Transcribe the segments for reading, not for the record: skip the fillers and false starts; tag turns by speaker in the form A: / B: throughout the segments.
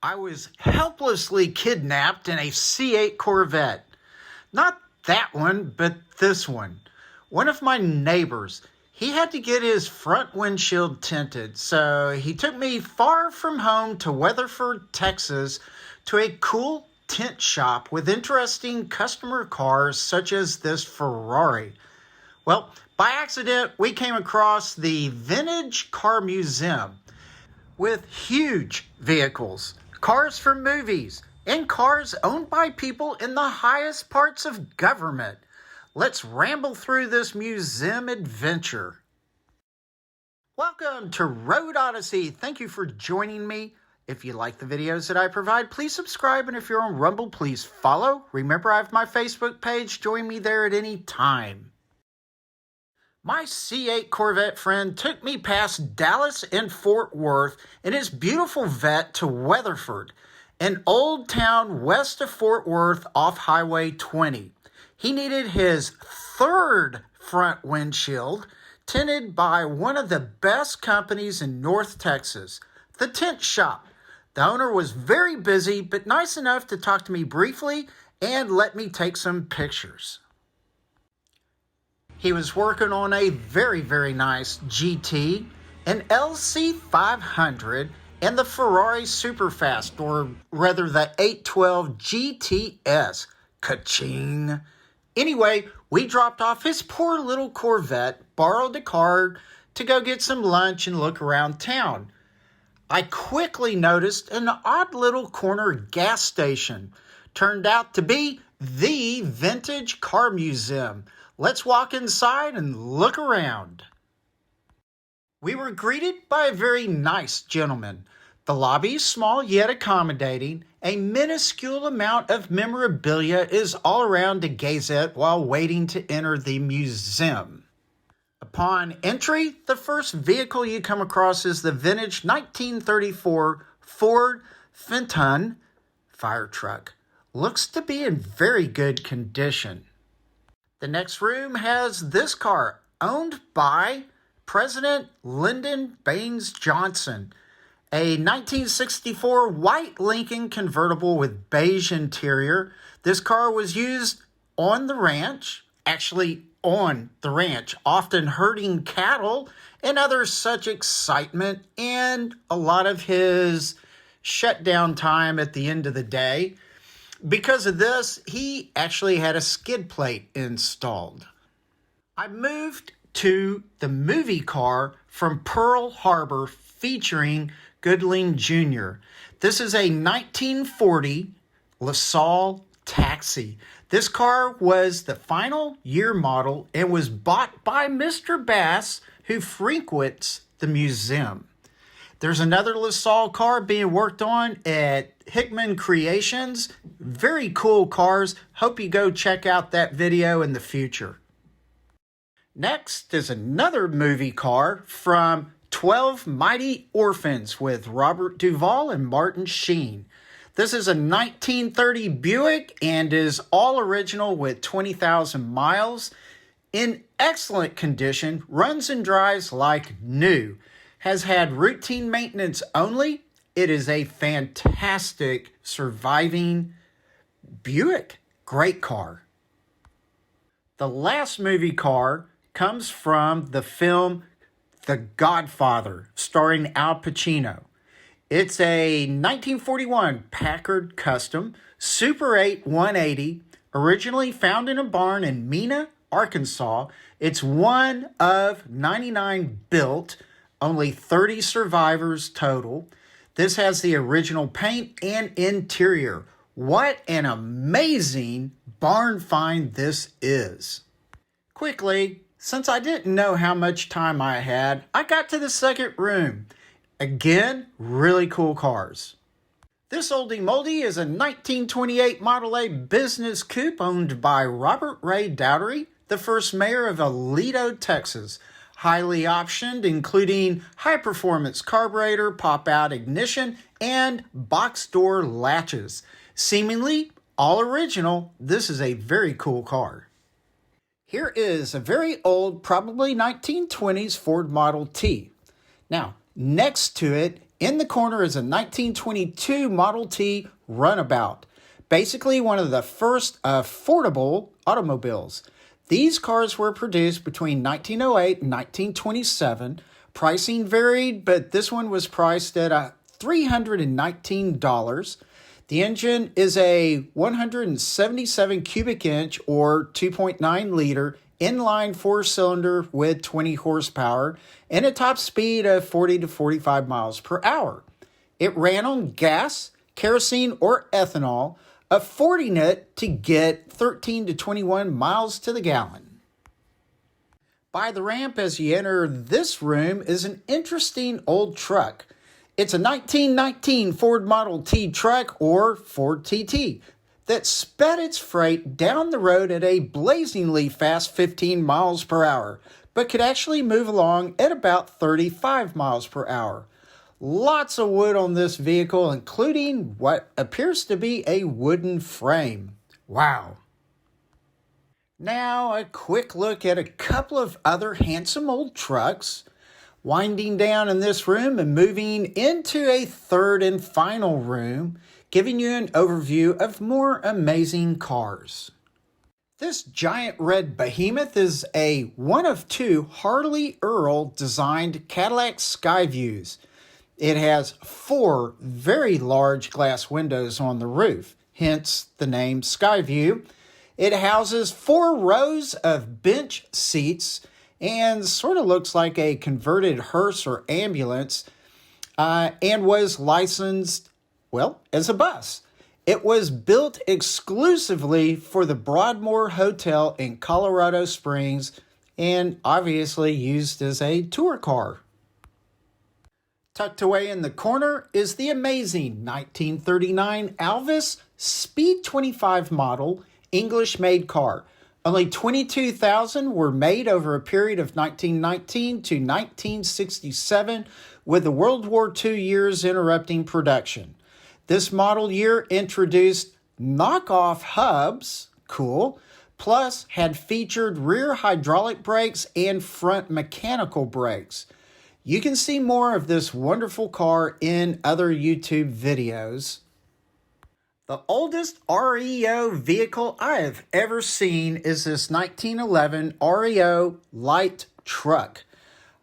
A: I was helplessly kidnapped in a C8 Corvette. Not that one, but this one. One of my neighbors, he had to get his front windshield tinted, so he took me far from home to Weatherford, Texas, to a cool tint shop with interesting customer cars such as this Ferrari. Well, by accident, we came across the Vintage Car Museum with huge vehicles, cars from movies, and cars owned by people in the highest parts of government. Let's ramble through this museum adventure. Welcome to Road Odyssey. Thank you for joining me. If you like the videos that I provide, please subscribe. And if you're on Rumble, please follow. Remember, I have my Facebook page. Join me there at any time. My C8 Corvette friend took me past Dallas and Fort Worth in his beautiful Vette to Weatherford, an old town west of Fort Worth off Highway 20. He needed his third front windshield tinted by one of the best companies in North Texas, the Tint Shop. The owner was very busy, but nice enough to talk to me briefly and let me take some pictures. He was working on a very, very nice GT, an LC500, and the Ferrari Superfast, or rather the 812 GTS. Ka-ching! Anyway, we dropped off his poor little Corvette, borrowed the car to go get some lunch and look around town. I quickly noticed an odd little corner gas station. Turned out to be the Vintage Car Museum. Let's walk inside and look around. We were greeted by a very nice gentleman. The lobby is small yet accommodating. A minuscule amount of memorabilia is all around to gaze at while waiting to enter the museum. Upon entry, the first vehicle you come across is the vintage 1934 Ford Phaeton fire truck. Looks to be in very good condition. The next room has this car, owned by President Lyndon Baines Johnson, a 1964 white Lincoln convertible with beige interior. This car was used on the ranch, often herding cattle and other such excitement, and a lot of his shutdown time at the end of the day. Because of this, he actually had a skid plate installed. I moved to the movie car from Pearl Harbor featuring Goodling Jr. This is a 1940 LaSalle Taxi. This car was the final year model and was bought by Mr. Bass, who frequents the museum. There's another LaSalle car being worked on at Hickman Creations. Very cool cars. Hope you go check out that video in the future. Next is another movie car from 12 Mighty Orphans with Robert Duvall and Martin Sheen. This is a 1930 Buick and is all original with 20,000 miles. In excellent condition, runs and drives like new. Has had routine maintenance only. It is a fantastic surviving Buick. Great car. The last movie car comes from the film The Godfather, starring Al Pacino. It's a 1941 Packard Custom Super 8 180, originally found in a barn in Mena, Arkansas. It's one of 99 built. Only 30 survivors total. This has the original paint and interior. What an amazing barn find this is. Quickly, since I didn't know how much time I had, I got to the second room. Again, really cool cars. This oldie moldy is a 1928 Model A business coupe owned by Robert Ray Dowdery, the first mayor of Aledo, Texas. Highly optioned, including high-performance carburetor, pop-out ignition, and box door latches. Seemingly all original, this is a very cool car. Here is a very old, probably 1920s Ford Model T. Now, next to it In the corner is a 1922 Model T Runabout, basically one of the first affordable automobiles. These cars were produced between 1908 and 1927. Pricing varied, but this one was priced at $319. The engine is a 177 cubic inch or 2.9 liter inline four-cylinder with 20 horsepower and a top speed of 40 to 45 miles per hour. It ran on gas, kerosene, or ethanol, affording it to get 13 to 21 miles to the gallon. By the ramp as you enter this room is an interesting old truck. It's a 1919 Ford Model T truck, or Ford TT, that sped its freight down the road at a blazingly fast 15 miles per hour, but could actually move along at about 35 miles per hour. Lots of wood on this vehicle, including what appears to be a wooden frame. Wow. Now, a quick look at a couple of other handsome old trucks. Winding down in this room and moving into a third and final room, giving you an overview of more amazing cars. This giant red behemoth is a one of two Harley Earl designed Cadillac Skyviews. It has 4 very large glass windows on the roof, hence the name Skyview. It houses 4 rows of bench seats and sort of looks like a converted hearse or ambulance, and was licensed, well, as a bus. It was built exclusively for the Broadmoor Hotel in Colorado Springs and obviously used as a tour car. Tucked away in the corner is the amazing 1939 Alvis Speed 25 model English-made car. Only 22,000 were made over a period of 1919 to 1967, with the World War II years interrupting production. This model year introduced knockoff hubs, cool, plus had featured rear hydraulic brakes and front mechanical brakes. You can see more of this wonderful car in other YouTube videos. The oldest REO vehicle I have ever seen is this 1911 REO light truck.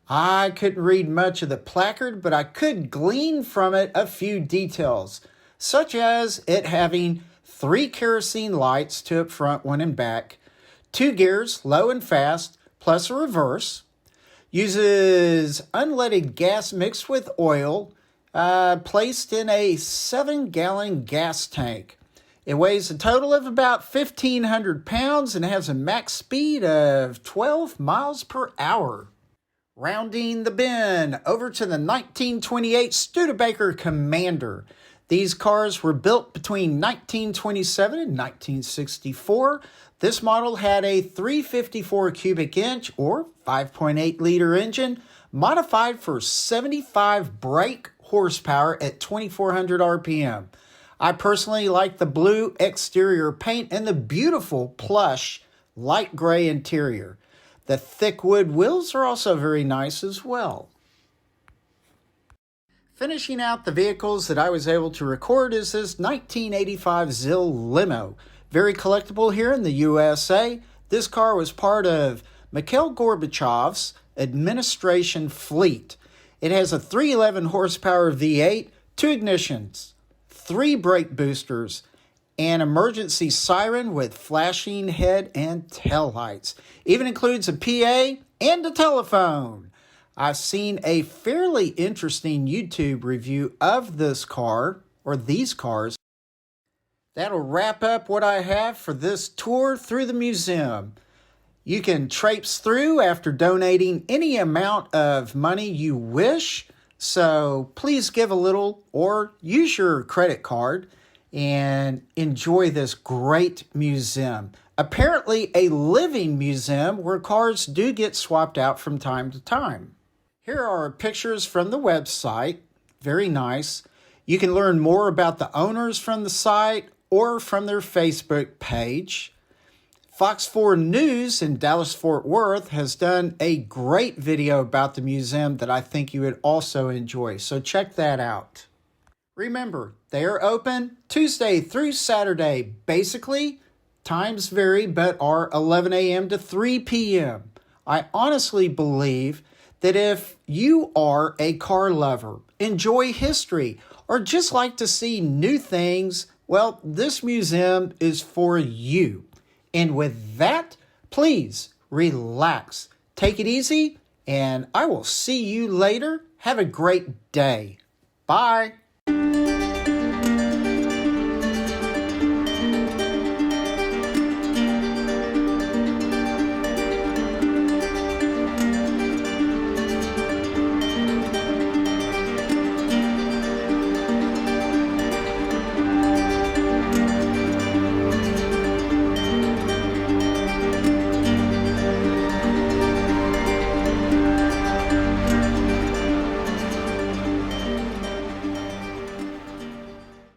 A: I couldn't read much of the placard, but I could glean from it a few details, such as it having 3 kerosene lights, 2 up front, 1 in back, 2 gears, low and fast, plus a reverse, uses unleaded gas mixed with oil, placed in a 7-gallon gas tank. It weighs a total of about 1,500 pounds and has a max speed of 12 miles per hour. Rounding the bend over to the 1928 Studebaker Commander. These cars were built between 1927 and 1964. This model had a 354 cubic inch or 5.8 liter engine modified for 75 brake horsepower at 2,400 RPM. I personally like the blue exterior paint and the beautiful plush light gray interior. The thick wood wheels are also very nice as well. Finishing out the vehicles that I was able to record is this 1985 ZIL Limo. Very collectible here in the USA. This car was part of Mikhail Gorbachev's administration fleet. It has a 311 horsepower V8, 2 ignitions, 3 brake boosters, an emergency siren with flashing head and tail lights. Even includes a PA and a telephone. I've seen a fairly interesting YouTube review of this car, or these cars. That'll wrap up what I have for this tour through the museum. You can traipse through after donating any amount of money you wish, so please give a little or use your credit card and enjoy this great museum. Apparently a living museum where cars do get swapped out from time to time. Here are pictures from the website. Very nice. You can learn more about the owners from the site or from their Facebook page. Fox 4 News in Dallas-Fort Worth has done a great video about the museum that I think you would also enjoy, so check that out. Remember, they are open Tuesday through Saturday. Basically, times vary, but are 11 a.m. to 3 p.m. I honestly believe that if you are a car lover, enjoy history, or just like to see new things, well, this museum is for you. And with that, please relax, take it easy, and I will see you later. Have a great day. Bye.